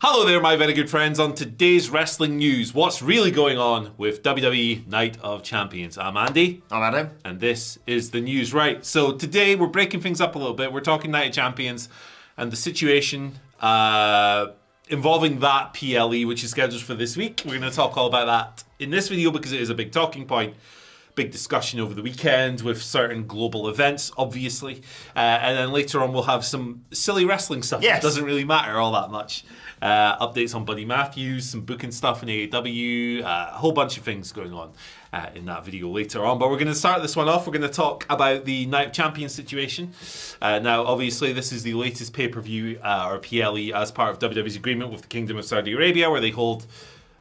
Hello there, my very good friends. On today's wrestling news, what's really going on with WWE Night of Champions? I'm Andy. I'm Adam. And this is the news. Right, so today we're breaking things up a little bit. We're talking Night of Champions and the situation involving that PLE, which is scheduled for this week. We're going to talk all about that in this video because it is a big talking point. Big discussion over the weekend with certain global events, obviously. And then later on we'll have some silly wrestling stuff. Yes. That doesn't really matter all that much. Updates on Buddy Matthews, some booking stuff in AEW, a whole bunch of things going on in that video later on. But we're going to start this one off. We're going to talk about the Night of Champions situation. Now, obviously, this is the latest pay-per-view, or PLE, as part of WWE's agreement with the Kingdom of Saudi Arabia, where they hold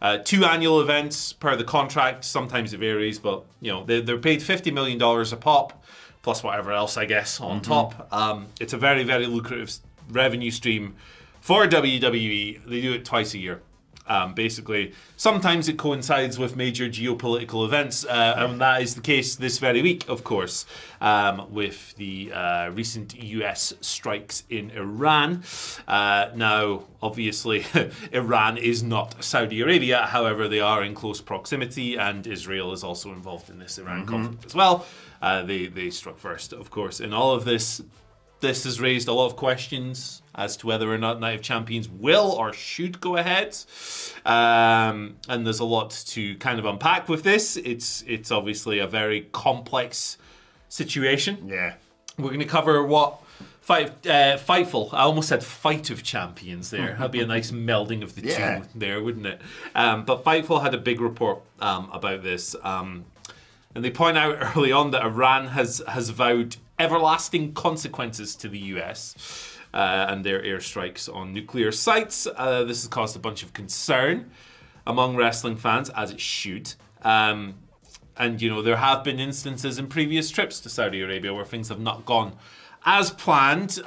2 annual events per the contract. Sometimes it varies, but you know they're paid $50 million a pop, plus whatever else, I guess, on top. It's a very, very lucrative revenue stream for WWE. They do it twice a year. Basically, sometimes it coincides with major geopolitical events, and that is the case this very week, of course, with the recent US strikes in Iran. Now, obviously, Iran is not Saudi Arabia. However, they are in close proximity, and Israel is also involved in this Iran conflict as well. They struck first, of course, in all of this. This has raised a lot of questions as to whether or not Night of Champions will or should go ahead. And there's a lot to kind of unpack with this. It's obviously a very complex situation. Yeah. We're going to cover what Fightful. I almost said Fight of Champions there. That'd be a nice melding of the two there, wouldn't it? But Fightful had a big report about this. And they point out early on that Iran has vowed everlasting consequences to the US and their airstrikes on nuclear sites. This has caused a bunch of concern among wrestling fans, as it should. And, you know, there have been instances in previous trips to Saudi Arabia where things have not gone as planned,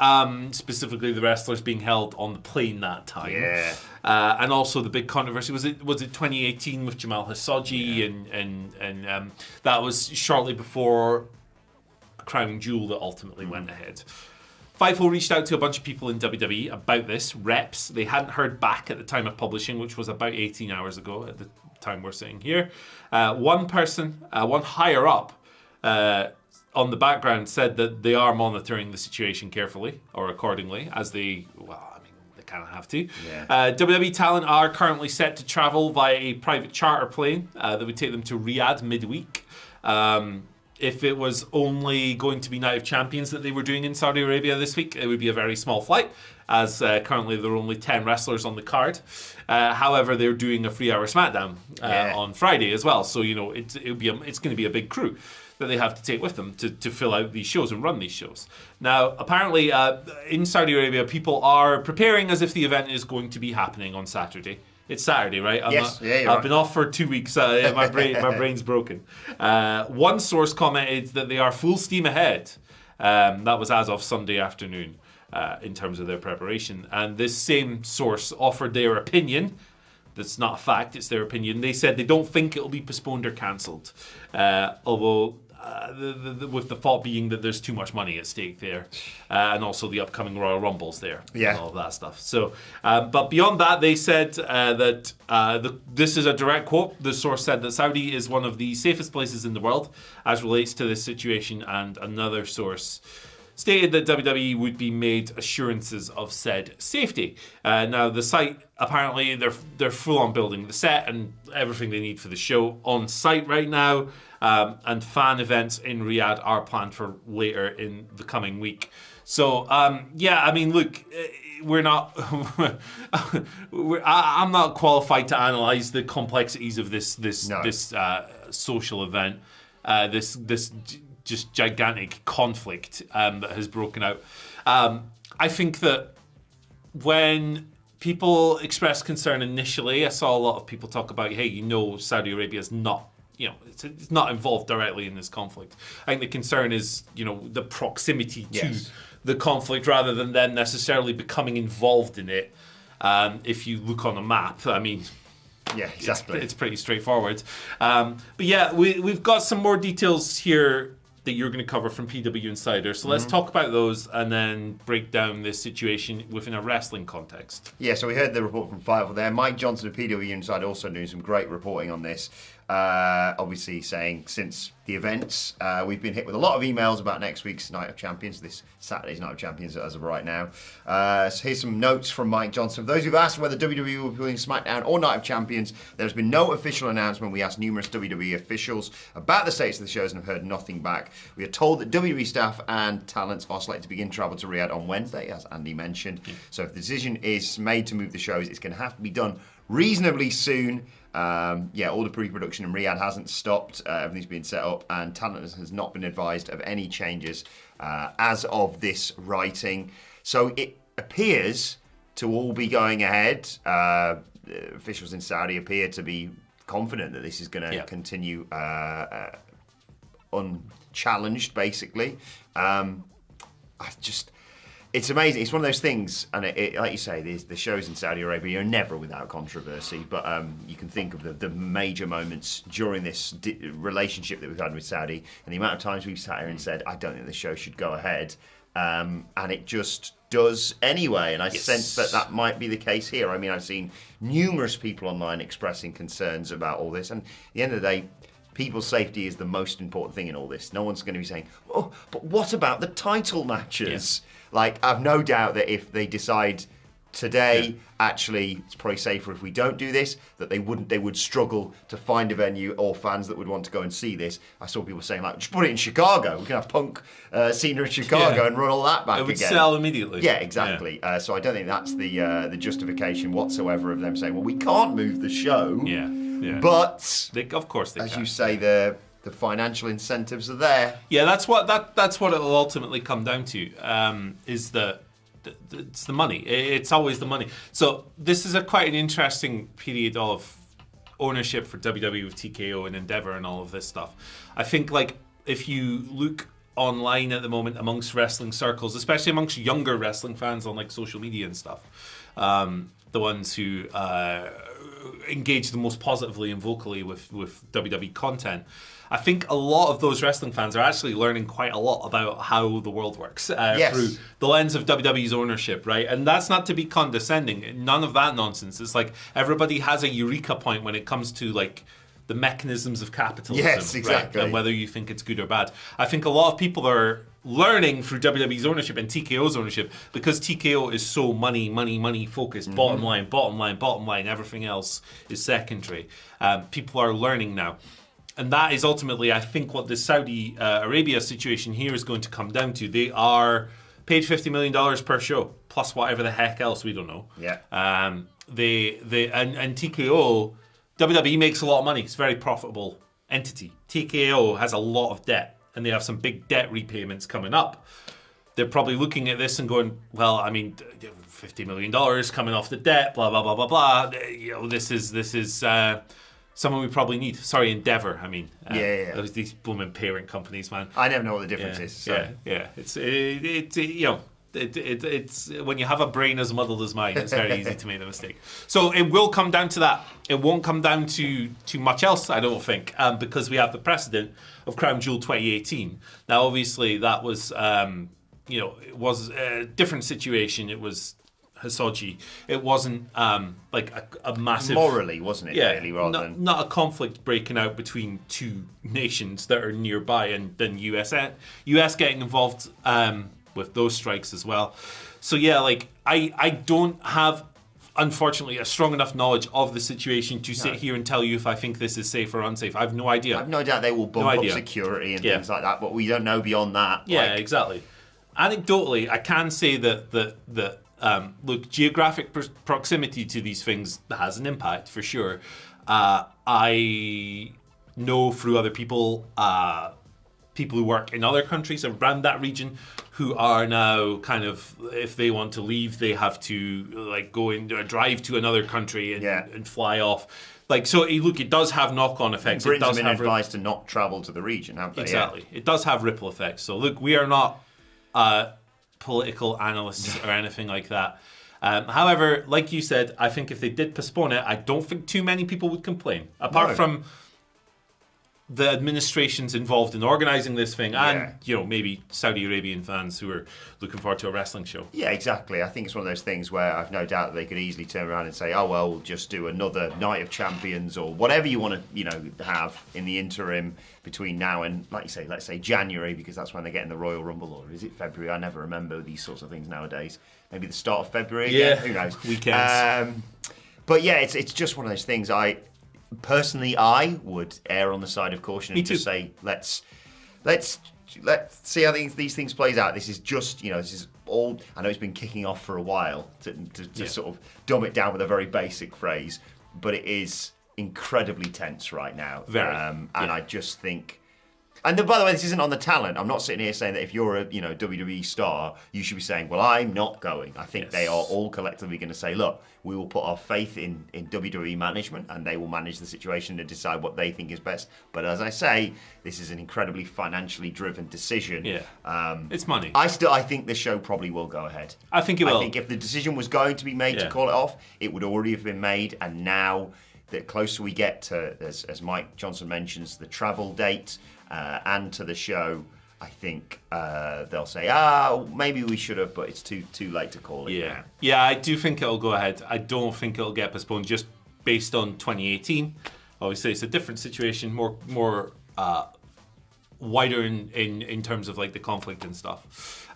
specifically the wrestlers being held on the plane that time. Yeah. And also the big controversy, was it 2018 with Jamal Khashoggi, and that was shortly before Crown Jewel that ultimately went ahead. Fightful reached out to a bunch of people in WWE about this, reps. They hadn't heard back at the time of publishing, which was about 18 hours ago at the time we're sitting here. One person, one higher up on the background, said that they are monitoring the situation carefully or accordingly, as they kind of have to. Yeah. WWE talent are currently set to travel via a private charter plane that would take them to Riyadh midweek. If it was only going to be Night of Champions that they were doing in Saudi Arabia this week, it would be a very small flight, as currently there are only 10 wrestlers on the card. However, they're doing a 3-hour SmackDown on Friday as well. So, you know, it's going to be a big crew that they have to take with them to fill out these shows and run these shows. Now, apparently, in Saudi Arabia, people are preparing as if the event is going to be happening on Saturday. It's Saturday, right? I've been off for 2 weeks. My brain's broken. One source commented that they are full steam ahead. That was as of Sunday afternoon in terms of their preparation. And this same source offered their opinion. That's not a fact, it's their opinion. They said they don't think it'll be postponed or cancelled. Although, with the thought being that there's too much money at stake there. And also the upcoming Royal Rumbles there. Yeah. And all of that stuff. So, but beyond that, they said that this is a direct quote. The source said that Saudi is one of the safest places in the world as relates to this situation. And another source stated that WWE would be made assurances of said safety. Now, the site, apparently, they're full on building the set and everything they need for the show on site right now. And fan events in Riyadh are planned for later in the coming week. So, I mean, look, we're not. I'm not qualified to analyze the complexities of this social event. This just gigantic conflict that has broken out. I think that when people expressed concern initially, I saw a lot of people talk about, hey, you know, Saudi Arabia is not. You know, it's not involved directly in this conflict. I think the concern is, you know, the proximity to the conflict rather than them necessarily becoming involved in it. If you look on a map, I mean, yeah, exactly. It's pretty straightforward. But yeah, we've got some more details here that you're going to cover from PW Insider. So let's talk about those and then break down this situation within a wrestling context. Yeah, so we heard the report from Fightful there. Mike Johnson of PW Insider also doing some great reporting on this. Obviously saying since the events, we've been hit with a lot of emails about next week's Night of Champions, this Saturday's Night of Champions as of right now. So here's some notes from Mike Johnson. For those who've asked whether WWE will be doing SmackDown or Night of Champions, there's been no official announcement. We asked numerous WWE officials about the status of the shows and have heard nothing back. We are told that WWE staff and talents are slated to begin travel to Riyadh on Wednesday, as Andy mentioned. So if the decision is made to move the shows, it's going to have to be done reasonably soon. All the pre-production in Riyadh hasn't stopped. Everything's been set up, and talent has not been advised of any changes as of this writing. So it appears to all be going ahead. Officials in Saudi appear to be confident that this is going to continue unchallenged, basically. It's amazing. It's one of those things, and like you say, the shows in Saudi Arabia are never without controversy. But you can think of the major moments during this relationship that we've had with Saudi, and the amount of times we've sat here and said, "I don't think the show should go ahead," and it just does anyway. And I sense that might be the case here. I mean, I've seen numerous people online expressing concerns about all this, and at the end of the day, people's safety is the most important thing in all this. No one's going to be saying, "Oh, but what about the title matches?" Like, I've no doubt that if they decide today, actually, it's probably safer if we don't do this, that they would struggle to find a venue or fans that would want to go and see this. I saw people saying, like, just put it in Chicago. We can have Punk Cena in Chicago and run all that back again. It would sell immediately. Yeah, exactly. Yeah. So I don't think that's the justification whatsoever of them saying, well, we can't move the show. Yeah. But of course they as can. you say, the financial incentives are there. Yeah, that's what it'll ultimately come down to. Is it's the money. It's always the money. So this is quite an interesting period of ownership for WWE with TKO and Endeavor and all of this stuff. I think, like, if you look online at the moment amongst wrestling circles, especially amongst younger wrestling fans on like social media and stuff, the ones who engage the most positively and vocally with WWE content, I think a lot of those wrestling fans are actually learning quite a lot about how the world works through the lens of WWE's ownership, right? And that's not to be condescending. None of that nonsense. It's like everybody has a eureka point when it comes to like the mechanisms of capitalism. Yes, exactly. Right? And whether you think it's good or bad. I think a lot of people are learning through WWE's ownership and TKO's ownership, because TKO is so money focused, bottom line, everything else is secondary. People are learning now. And that is ultimately, I think, what the Saudi Arabia situation here is going to come down to. They are paid $50 million per show, plus whatever the heck else, we don't know. Yeah. And TKO, WWE makes a lot of money. It's a very profitable entity. TKO has a lot of debt, and they have some big debt repayments coming up. They're probably looking at this and going, well, I mean, $50 million coming off the debt, blah, blah, blah, blah, blah. You know, this is someone we probably need. Sorry, Endeavor, I mean. These blooming parent companies, man. I never know what the difference is. So. Yeah. It's when you have a brain as muddled as mine, it's very easy to make the mistake. So it will come down to that. It won't come down to much else, I don't think, because we have the precedent of Crown Jewel 2018. Now, obviously, that was, it was a different situation. It was Hisoji. It wasn't like a massive... Morally, wasn't it, really, rather than... Not a conflict breaking out between two nations that are nearby, and then US getting involved with those strikes as well. So yeah, like I don't have, unfortunately, a strong enough knowledge of the situation to sit here and tell you if I think this is safe or unsafe. I have no idea. I have no doubt they will bump up security and things like that, but we don't know beyond that. Yeah, exactly. Anecdotally, I can say that look, geographic proximity to these things has an impact for sure. I know through other people who work in other countries around that region who are now kind of, if they want to leave, they have to like go in drive to another country and fly off. Like, so look, it does have knock-on effects. Britain's it does been advised to not travel to the region, haven't they? Exactly. Yeah. It does have ripple effects. So look, we are not political analysts or anything like that. However, like you said, I think if they did postpone it, I don't think too many people would complain. Apart from the administrations involved in organising this thing, and maybe Saudi Arabian fans who are looking forward to a wrestling show. Yeah, exactly. I think it's one of those things where I've no doubt that they could easily turn around and say, "Oh well, we'll just do another Night of Champions or whatever you want to, have in the interim between now and, like you say, let's say January, because that's when they get in the Royal Rumble, or is it February? I never remember these sorts of things nowadays. Maybe the start of February. Yeah, again? Who knows? Weekends. But yeah, it's just one of those things. I would err on the side of caution and just say let's see how these things plays out. This is just this is all. I know it's been kicking off for a while to sort of dumb it down with a very basic phrase, but it is incredibly tense right now. Very. And I just think. And by the way, this isn't on the talent. I'm not sitting here saying that if you're a WWE star, you should be saying, well, I'm not going. I think they are all collectively going to say, look, we will put our faith in WWE management, and they will manage the situation and decide what they think is best. But as I say, this is an incredibly financially driven decision. Yeah, it's money. I think the show probably will go ahead. I think it will. I think if the decision was going to be made to call it off, it would already have been made. And now, the closer we get to, as Mike Johnson mentions, the travel date, and to the show, I think they'll say, maybe we should have, but it's too late to call it. Yeah, yeah, I do think it'll go ahead. I don't think it'll get postponed just based on 2018. Obviously, it's a different situation, more wider in terms of like the conflict and stuff.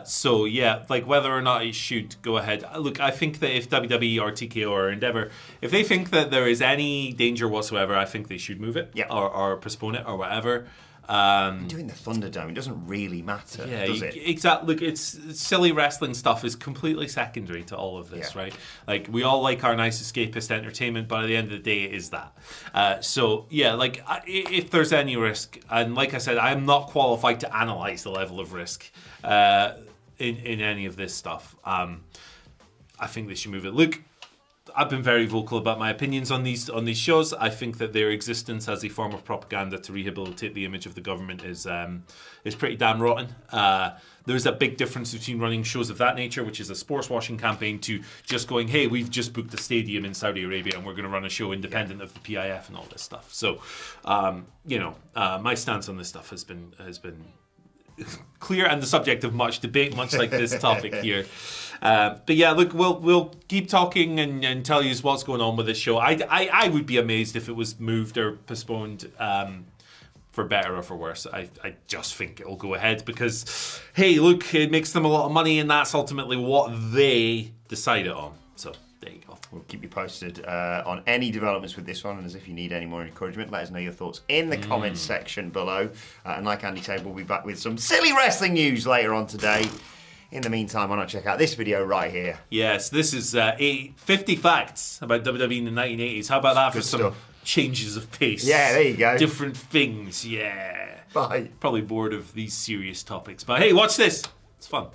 So yeah, like whether or not it should go ahead. Look, I think that if WWE or TKO or Endeavor, if they think that there is any danger whatsoever, I think they should move it or postpone it or whatever. Doing the Thunderdome, it doesn't really matter, does it? Exactly. Look, it's silly wrestling stuff is completely secondary to all of this, right? Like, we all like our nice escapist entertainment, but at the end of the day, it is that. So, yeah, like, if there's any risk, and like I said, I'm not qualified to analyse the level of risk in any of this stuff. I think they should move it. Look, I've been very vocal about my opinions on these shows. I think that their existence as a form of propaganda to rehabilitate the image of the government is pretty damn rotten. There's a big difference between running shows of that nature, which is a sports washing campaign, to just going, hey, we've just booked a stadium in Saudi Arabia and we're going to run a show independent of the PIF and all this stuff. So, my stance on this stuff has been clear and the subject of much debate, much like this topic here. But yeah, look, we'll keep talking and tell you what's going on with this show. I would be amazed if it was moved or postponed, for better or for worse. I just think it'll go ahead because, hey, look, it makes them a lot of money and that's ultimately what they decided on. So there you go. We'll keep you posted on any developments with this one, and as if you need any more encouragement, let us know your thoughts in the comments section below. And like Andy said, we'll be back with some silly wrestling news later on today. In the meantime, why not check out this video right here? Yes, this is 50 facts about WWE in the 1980s. How about that for some changes of pace? Yeah, there you go. Different things, yeah. Bye. Probably bored of these serious topics, but hey, watch this. It's fun.